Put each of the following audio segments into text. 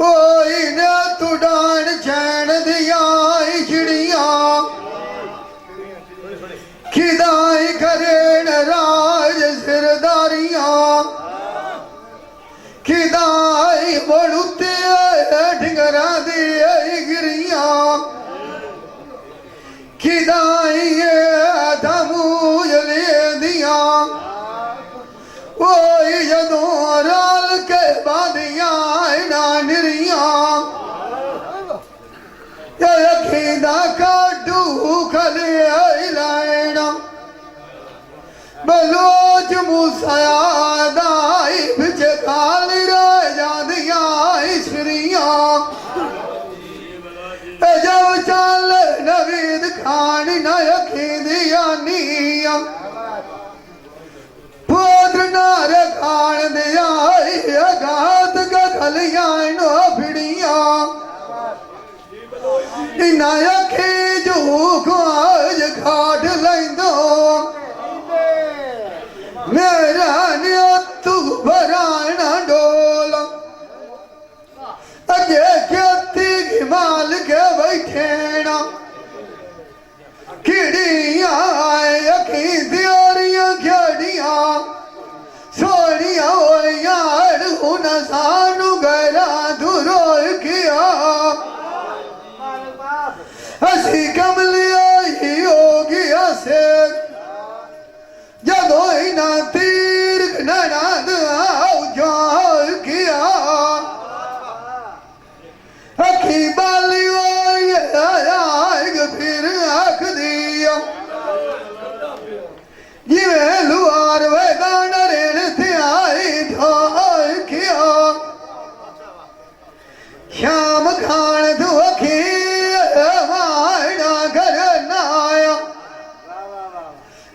ओई ने तुडान चैन दिया चिड़िया खिदाई करेन राज सिरदारियां खिदाई बड़ुते ढिंगरा दी गिरिया खिदाई धमूज ले दिया ओई जदों राल के बादियां ना निरिया खिदा काटू खले लाइना बलोच मुसादाई बिच खाल रह जादियां इसरियां जब चल नवीद खान न खीदिया निया पुत्र नार खान दिया घात गलिया नो फिड़िया इनाया खीजू आज खाट लेंदो मेरा निया तू भराना डोल अगे खेती की माल के बैठेना खिड़िया अखी दियोरिया खेड़िया सोनिया यार हुन सानू गरा धुरो किया हसी कमलिया ही होगी से जदों इना तीर ननाद जाल किया अखी बाली फिर आख दिया जिवें लुआर वे गाना रेण थियाई ढोल किया श्याम खान तू अखी मायना घर नाया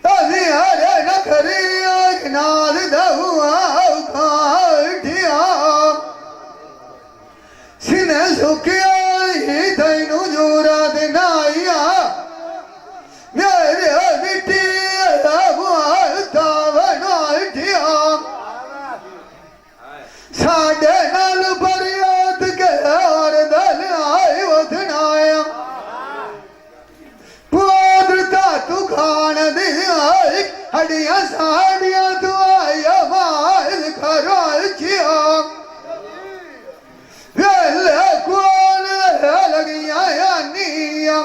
अभी हरे नखरी नाल दहुआ खाटिया सिने सुखिया तैनू जोरा दिनाइया मेरे मिट्टी बनाइया साडे नाल फरियाद के और दल आए वधनाया पुत्रता तू खान दिया हड्डियां साड़ियां तू आया माल खरोचिया लगिया निया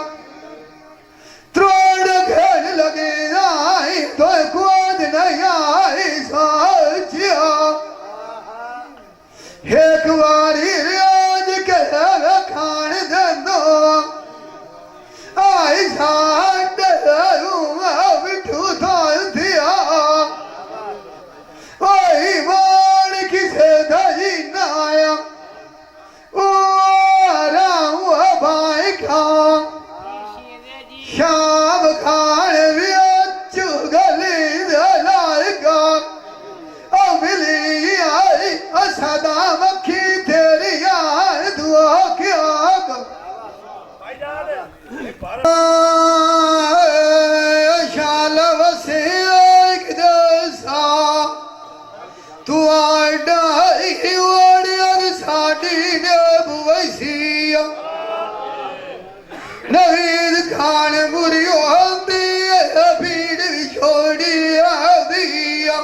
त्रोड़ खेल लगे आई तो खुद नहीं आई सोचिया एक बारी रियाज के खान दे दो आई साढ़े बिठू थाल थिया वही बाण किसे दही नाया श्याम खान भी अच्छू गली लाएगा मिली आई सदा मक्खी तेरी यार दुआ क्या शाल वसे दसा तू आडा ओडियर साड़ी ने बुवैसिया नवीद खान बुरी होती भीड़ भी छोड़ी दिया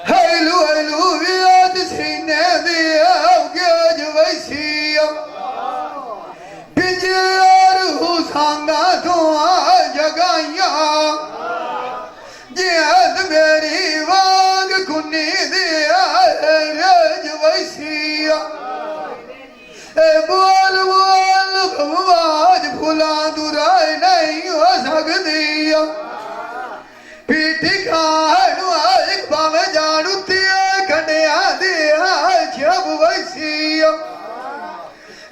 हेलू हेलू वियाद सीने दिया गेज वैसिया पिंजर हुसांगा तो जगाइया जियाद मेरी वांग कुन्नी दिया रेज वैसिया बोल बोल आज फुला दुराय नहीं हो सकती पीठी खाड़ू एक पावे जानू तिया खंडिया दिया जब वैसिया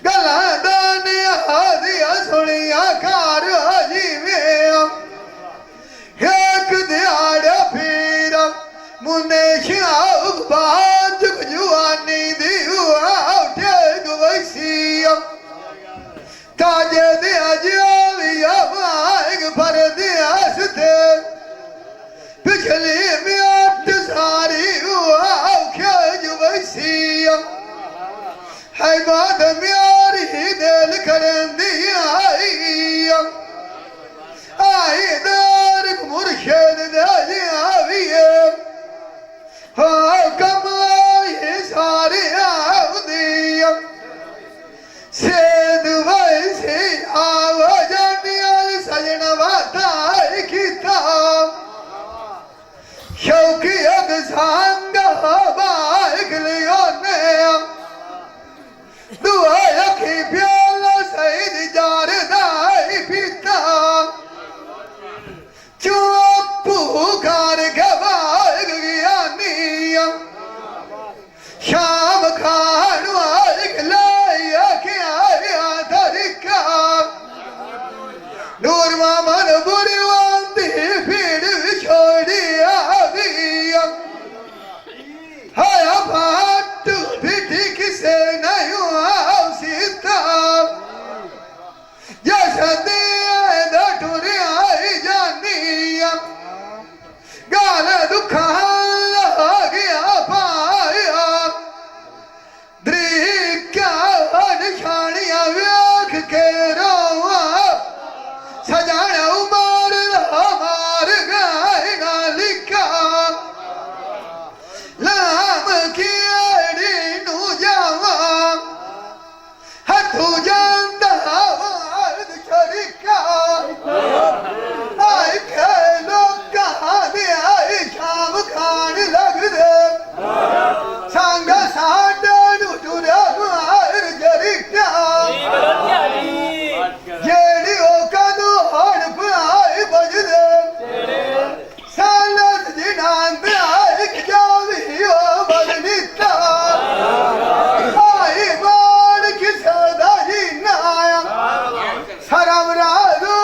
गला दानिया दिया सुनिया कार जीवे एक दिहाड़ा फिर मुन्ने श्याम बाज जुआनी दिया ठेक वैसिया ताजे दिया जिया बाग भर दिया पिछली मियाट सारी है बात म्यारी दिल करंदी आई दर मुर्शद दलियाविए हो कमाई सारे आवदिया सेद वैसे आवाजनिया सजन वाताई किताब शौकी अगसांगा बाइक लियो ने दुआ अखी प्याला सईद जारदाई पिता चुप्पू कार गवाग ज्ञानिया शाम खान वाइक लाया क्या धरिका नूर मामन बुरी वांती भीड़ छोड़िया दिया हाया भाट बिटी किसे नहीं सीता जैसा दिया टुरिया जानिया गाल दुखा गया पाया द्रिका निशानिया व्याख के रोआ सजाना उमर मार गए नालिका लाम की अड़ी नू जावा हथू जानता शरीका आई खेलो कहाँ दे आई शाम खान लग दे सांगा साडा नू टुरा मार जरीका जेड़ी ओ कदू हड़ पाई बज दे सालत जिनांद आई जावी ओ बदनीता आई बाण की सदा जी नाया सरम राजू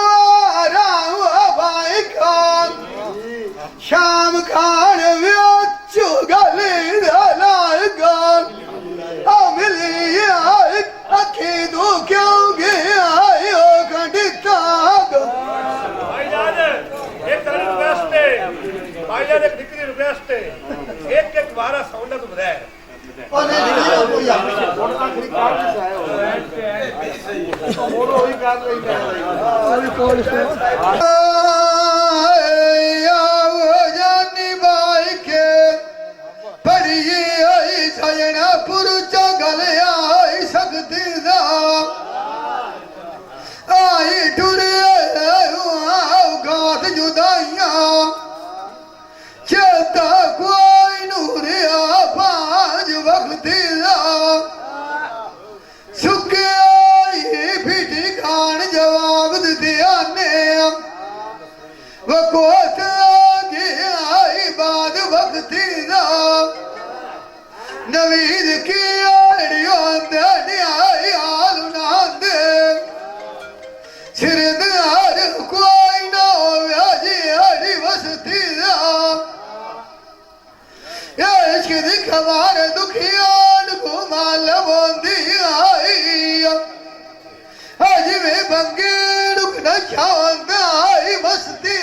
राम बाई खान शाम खान व्योचू गली दलाल गान मिली आई अखी दू क्यों गया ओ खंडिता भाईजान एक तरह रिक्वेस्ट है भाईजान एक दिक्कत रिक्वेस्ट है एक बारा साउंड तो बताए जानी बाई के पढ़िए आई सजना पुरुचा गल आई सकती दा आई टुरे गात जुदाइया चलता कोई नूरिया पांच वक्त सुखे आई फिटी खान जवाब दिया ने वकोत आई बाद वक्त नवीद की आड़ियों आई आल नांदे सिर दार कोई ना व्याजी आड़ी वसती इश्क दी खबर दुखियान को माल बोंदी आई अज में बंगे दुख न छावंद आई मस्ती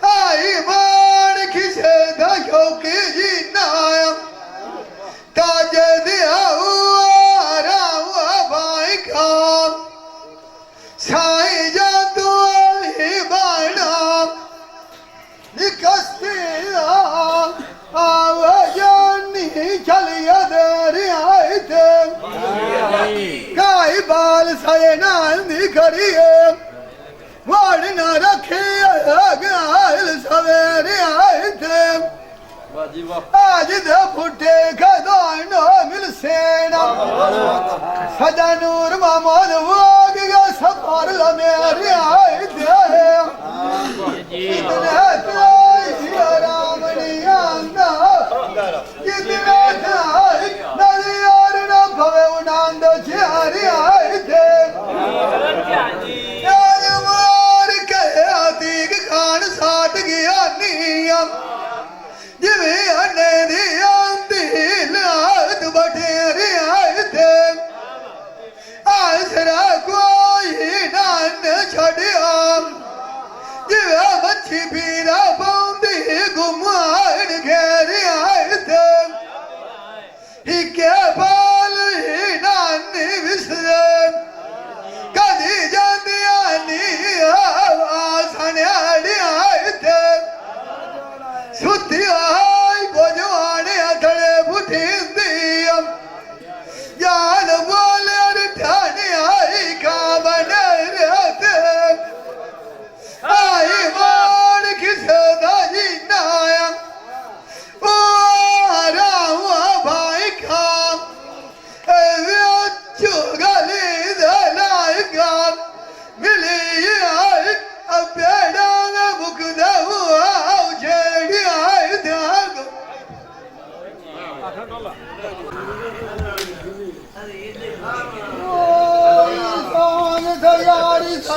आई बाण खिसे दशो की जी नाया ताज दिया हुआ भाई का साई जादू ही बाणा निकस्ती आवाजानी चलिया दरिया थे काई बाल साये नांदी करिए वाड़ न रखे गायल सवेरे आए थे आज दे फुटे खदानो मिल सेना सदा नूर मामोद वाग गा सफर मेरे आए थे इतने रामणी आंदा जितने नदियार न भवे उनांद चारी आए थे मार के अतीक खान साट गया नियम जिवे अने दी आंदी लाद बटेरे आए थे आसरा कोई नान छड़िया जिवे मच्छी पीरा पौंदी गुमाड़ घेर आए थे ही क्या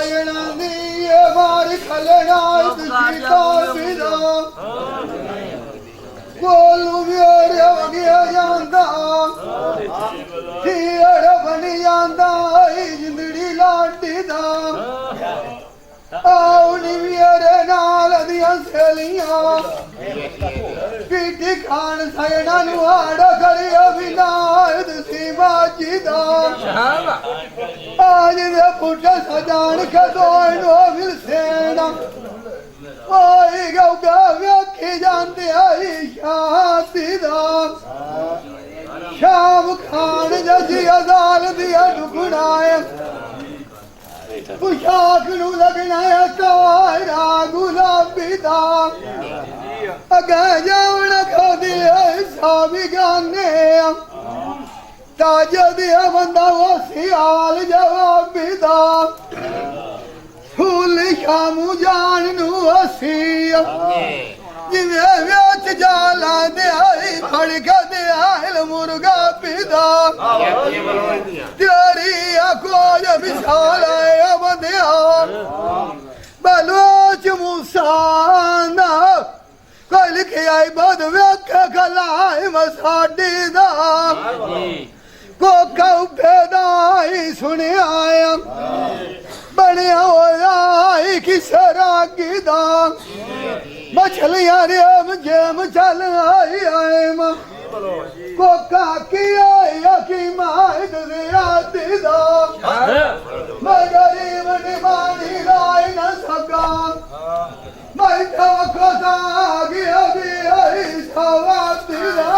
ਸਾਜਣਾ ਦੀ ਇਹ ਮਾਰ ਖਲਣਾ ਤੁਸੀਂ ਤਾਂ ਬਿਦਾ ਕੋਲੂ ਵੀਰੇ ਵਗਿਆ ਜਾਂਦਾ ਹੀੜ ਬਣ ਜਾਂਦਾ ਜਿੰਦੜੀ ਲਾਡੀ ਦਾ ਆਉਣੀ ਵੀਰੇ ਨਾਲ ਦੀਆਂ ਸੇਲੀਆਂ ਪੀਟੀ ਖਾਨ ਸਾਜਣਾ ਨੂੰ ਆੜ ਖੜਿਆ ਵਿਨਾਇਦ ਸੀ ਬਾਜੀ ਦਾ आज दे फुटे सजान के दोनों मिल सेना ओए गौगा वेखी जांदे आई शादी दा शाम खान जजी अजाल दिया डुगड़ाए पुशाक नू लगना है कायरा गुलाबी दा अगे जावण खोदी साबी गाने ताज दिया बंदा वो सियाल जवाबी दा फूल शामू जान नू असी जिवें विच जाला दे आई फड़ के दे आयल मुर्गा पीदा तेरी आंखों च विशाल है बंदिया बलोच मूसा कोई लिखे आई बद वेख खलाए मसाडी दा कोका उपेदाई सुने आया बनया होया किस रागी दा मछलियां रेम जेम चल आई आए मां कोका की आया की माइद राती दा मगरी मनी मानी राय न सका मैं तो खुदा गया सवाती दा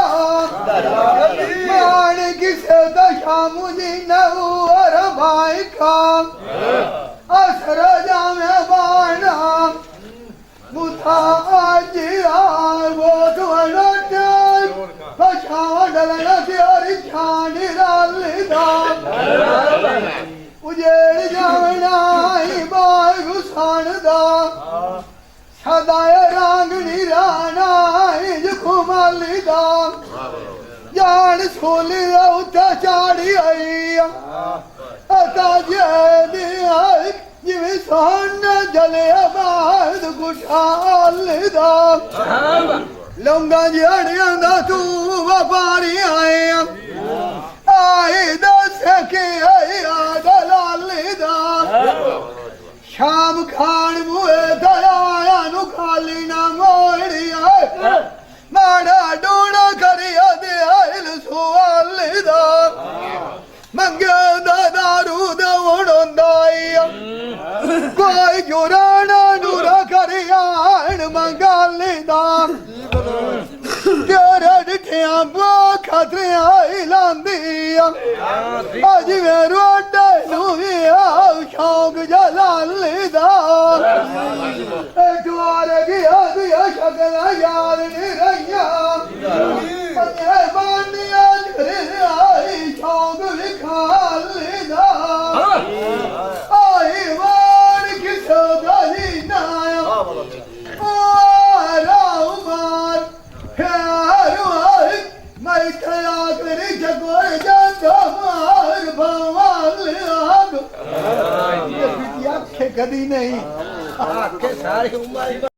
मान किसे दशा मुझे नवर भाई का असर जामे बाना मुथा आजिया वो तुम्हारा डलना तेरी छानी डालदा उजेड़ जावना बाय घुसान दा सदाए रांगनी राना घुमाली दा जान सोली उते चाड़ी आई अता जे आई जिवें सन जले बाद गुशाल दा लौंगा जड़ियां दा तू व्यापारी आया आई दस के आई दलाल दा शाम खान मुए दया नु खाली ना मोड़ी आए माड़ा डोड़ा करिया दे आयल सुवाल दा मंगे दा दारू दा उड़ोंदाई कोई जुराना नूरा करिया मंगाल दा तेरे डिठिया बो खतरे आई लांदी अज वे रोडे नू भी आओ शौक जलाल दा द्वार गया दिया शगल याद नहीं रहिया बानिया आई शौक विखाल दा आई वार किस गली नाया राउमार प्यारो आई मैं खया करी जगोर जाता मार भवाल आग ये कदी नहीं सारी उम्र